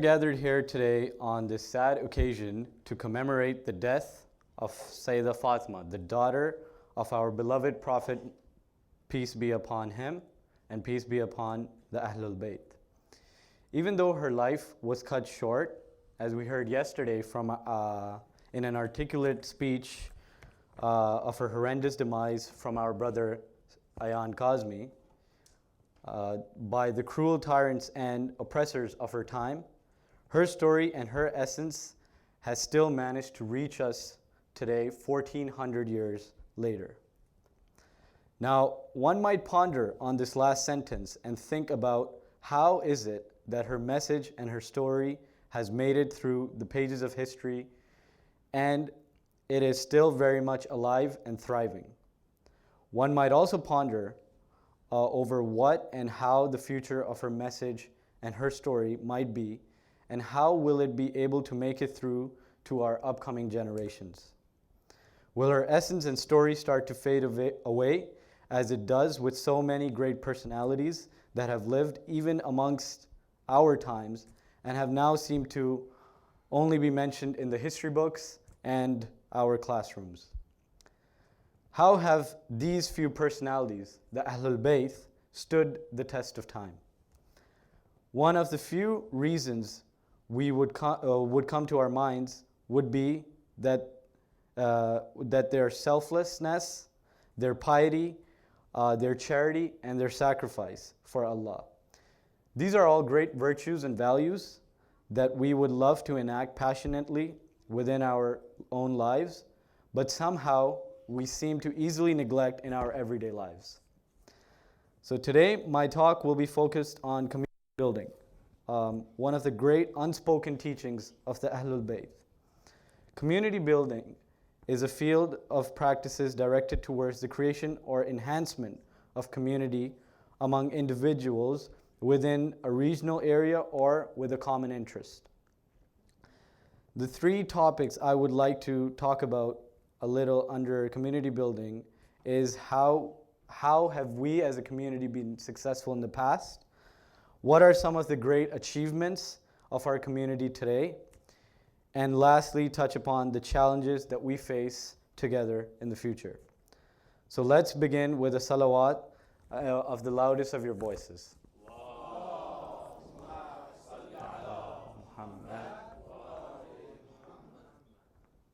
gathered here today on this sad occasion to commemorate the death of Sayyidah Fatima, the daughter of our beloved Prophet, peace be upon him, and peace be upon the Ahlul Bayt. Even though her life was cut short, as we heard yesterday from in an articulate speech of her horrendous demise from our brother Ayan Kazmi, by the cruel tyrants and oppressors of her time, her story and her essence has still managed to reach us today, 1400 years later. Now, one might ponder on this last sentence and think about how is it that her message and her story has made it through the pages of history and it is still very much alive and thriving. One might also ponder over what and how the future of her message and her story might be, and how will it be able to make it through to our upcoming generations. Will her essence and story start to fade away, as it does with so many great personalities that have lived even amongst our times and have now seemed to only be mentioned in the history books and our classrooms? How have these few personalities, the Ahlul Bayt, stood the test of time? One of the few reasons we would come to our minds would be that their selflessness, their piety, their charity, and their sacrifice for Allah. These are all great virtues and values that we would love to enact passionately within our own lives, but somehow we seem to easily neglect in our everyday lives. So today, my talk will be focused on community building, one of the great unspoken teachings of the Ahlul Bayt. Community building is a field of practices directed towards the creation or enhancement of community among individuals within a regional area or with a common interest. The three topics I would like to talk about a little under community building is how have we as a community been successful in the past? What are some of the great achievements of our community today? And lastly, touch upon the challenges that we face together in the future. So let's begin with a salawat of the loudest of your voices.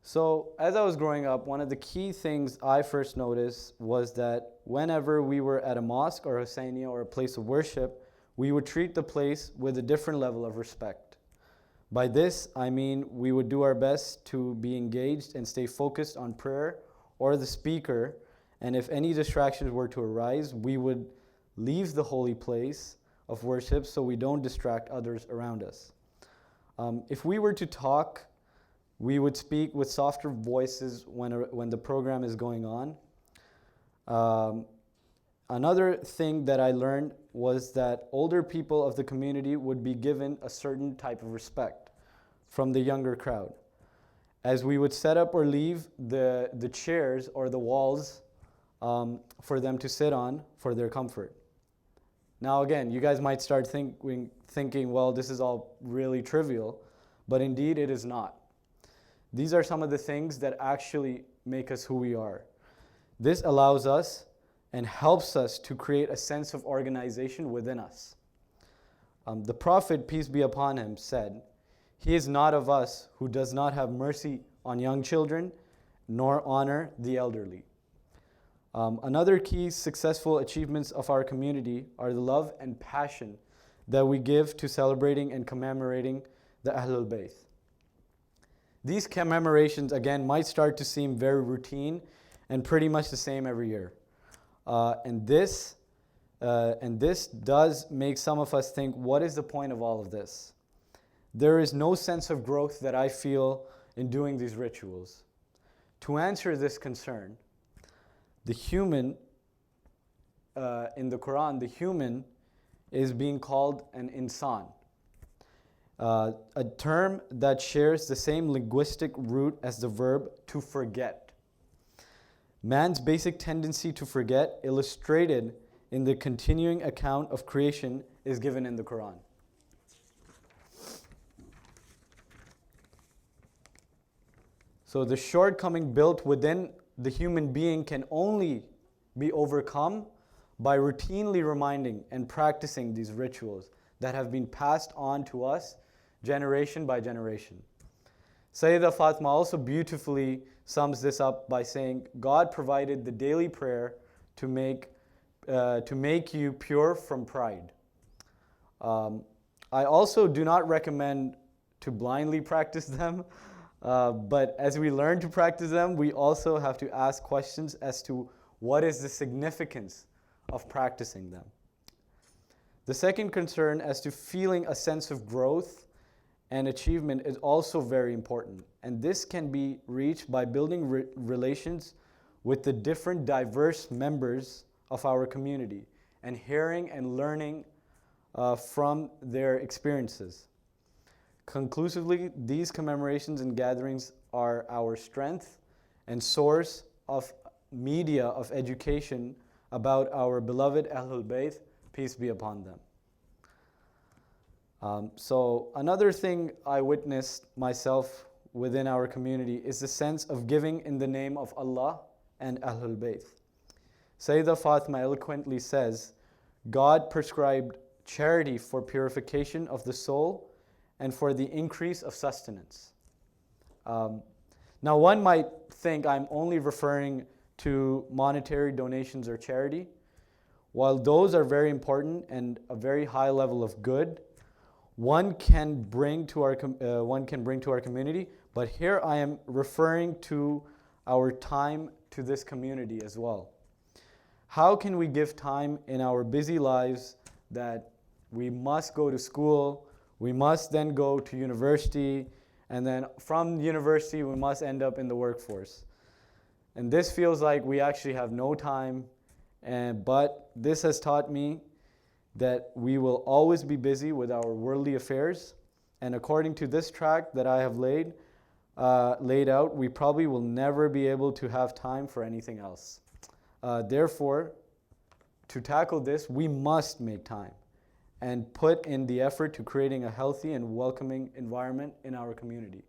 So as I was growing up, one of the key things I first noticed was that whenever we were at a mosque or a Hussainiya or a place of worship, we would treat the place with a different level of respect. By this, I mean we would do our best to be engaged and stay focused on prayer or the speaker, and if any distractions were to arise, we would leave the holy place of worship so we don't distract others around us. If we were to talk, we would speak with softer voices when the program is going on. Another thing that I learned was that older people of the community would be given a certain type of respect from the younger crowd, as we would set up or leave the chairs or the walls for them to sit on for their comfort. Now again, you guys might start thinking, well, this is all really trivial, but indeed it is not. These are some of the things that actually make us who we are. This allows us and helps us to create a sense of organization within us. The Prophet, peace be upon him, said, "He is not of us who does not have mercy on young children, nor honor the elderly." Another key successful achievements of our community are the love and passion that we give to celebrating and commemorating the Ahlul Bayt. These commemorations, again, might start to seem very routine and pretty much the same every year. And this does make some of us think, what is the point of all of this? There is no sense of growth that I feel in doing these rituals. To answer this concern, the human, in the Quran, the human is being called an insan. A term that shares the same linguistic root as the verb to forget. Man's basic tendency to forget, illustrated in the continuing account of creation, is given in the Quran. So the shortcoming built within the human being can only be overcome by routinely reminding and practicing these rituals that have been passed on to us generation by generation. Sayyidah Fatima also beautifully sums this up by saying, God provided the daily prayer to make you pure from pride. I also do not recommend to blindly practice them, but as we learn to practice them, we also have to ask questions as to what is the significance of practicing them. The second concern as to feeling a sense of growth and achievement is also very important. And this can be reached by building relations with the different diverse members of our community and hearing and learning from their experiences. Conclusively, these commemorations and gatherings are our strength and source of media of education about our beloved Ahlul Bayt, peace be upon them. So another thing I witnessed myself within our community is the sense of giving in the name of Allah and Ahlul Bayt. Sayyidah Fatima eloquently says, God prescribed charity for purification of the soul and for the increase of sustenance. Now one might think I'm only referring to monetary donations or charity. While those are very important and a very high level of good, one can bring to our community, but here I am referring to our time to this community as well. How can we give time in our busy lives that we must go to school, we must then go to university, and then from university we must end up in the workforce? And this feels like we actually have no time, but this has taught me that we will always be busy with our worldly affairs. And according to this track that I have laid out, we probably will never be able to have time for anything else. Therefore, to tackle this, we must make time and put in the effort to creating a healthy and welcoming environment in our community.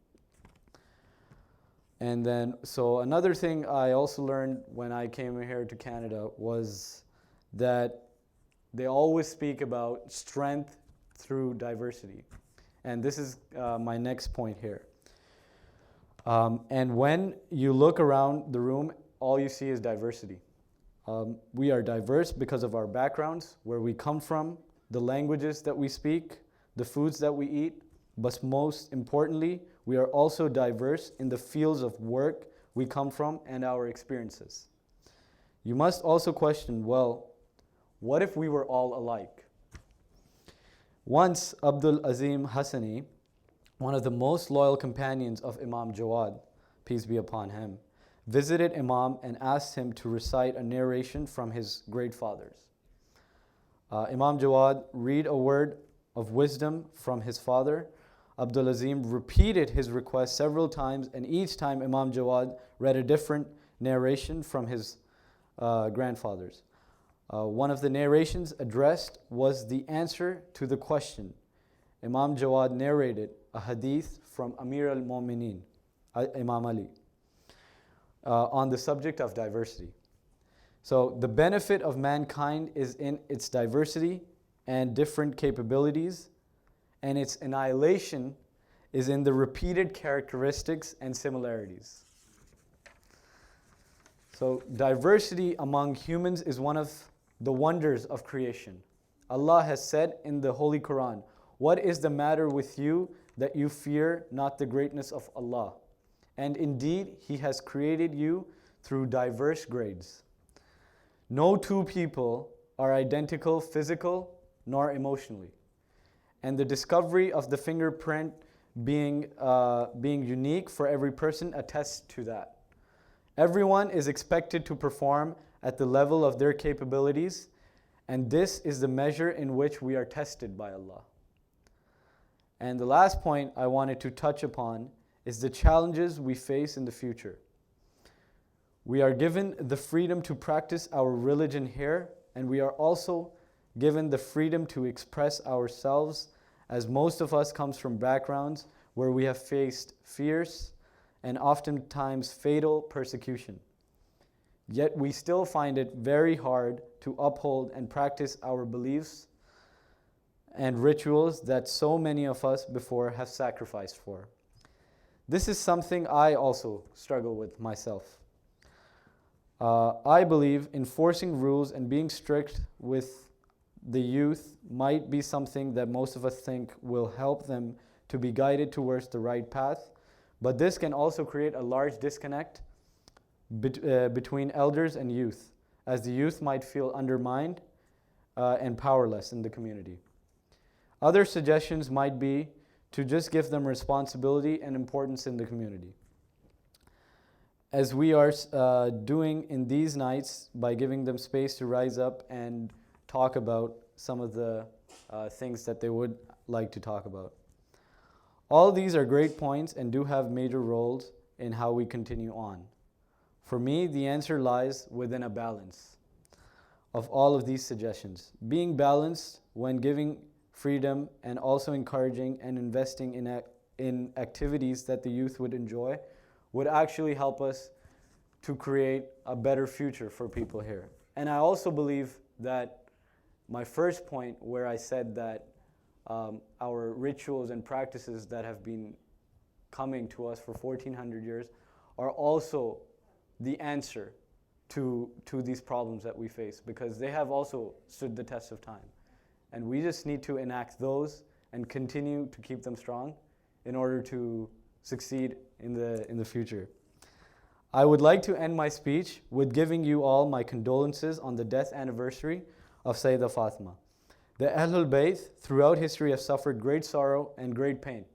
And then, so another thing I also learned when I came here to Canada was that they always speak about strength through diversity. And this is my next point here. And when you look around the room, all you see is diversity. We are diverse because of our backgrounds, where we come from, the languages that we speak, the foods that we eat, but most importantly, we are also diverse in the fields of work we come from and our experiences. You must also question, well, what if we were all alike? Once Abdul Azim Hassani, one of the most loyal companions of Imam Jawad, peace be upon him, visited Imam and asked him to recite a narration from his great fathers. Imam Jawad read a word of wisdom from his father. Abdul Azim repeated his request several times, and each time Imam Jawad read a different narration from his grandfathers. One of the narrations addressed was the answer to the question. Imam Jawad narrated a hadith from Amir al-Mu'mineen, Imam Ali, on the subject of diversity. So the benefit of mankind is in its diversity and different capabilities, and its annihilation is in the repeated characteristics and similarities. So diversity among humans is one of the wonders of creation. Allah has said in the Holy Quran, "What is the matter with you that you fear not the greatness of Allah? And indeed, He has created you through diverse grades." No two people are identical physical nor emotionally. And the discovery of the fingerprint being unique for every person attests to that. Everyone is expected to perform at the level of their capabilities, and this is the measure in which we are tested by Allah. And the last point I wanted to touch upon is the challenges we face in the future. We are given the freedom to practice our religion here, and we are also given the freedom to express ourselves, as most of us comes from backgrounds where we have faced fierce and oftentimes fatal persecution. Yet we still find it very hard to uphold and practice our beliefs and rituals that so many of us before have sacrificed for. This is something I also struggle with myself. I believe enforcing rules and being strict with the youth might be something that most of us think will help them to be guided towards the right path, but this can also create a large disconnect between elders and youth, as the youth might feel undermined and powerless in the community. Other suggestions might be to just give them responsibility and importance in the community, as we are doing in these nights by giving them space to rise up and talk about some of the things that they would like to talk about. All these are great points and do have major roles in how we continue on. For me, the answer lies within a balance of all of these suggestions. Being balanced when giving freedom and also encouraging and investing in activities that the youth would enjoy would actually help us to create a better future for people here. And I also believe that my first point where I said that our rituals and practices that have been coming to us for 1400 years are also the answer to these problems that we face, because they have also stood the test of time. And we just need to enact those and continue to keep them strong in order to succeed in the future. I would like to end my speech with giving you all my condolences on the death anniversary of Sayyidah Fatima. The Ahlul Bayt throughout history have suffered great sorrow and great pain.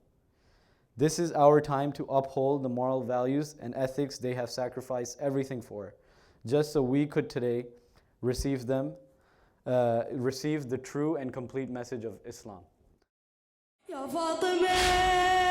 This is our time to uphold the moral values and ethics they have sacrificed everything for, just so we could today receive the true and complete message of Islam. Ya Fatimiya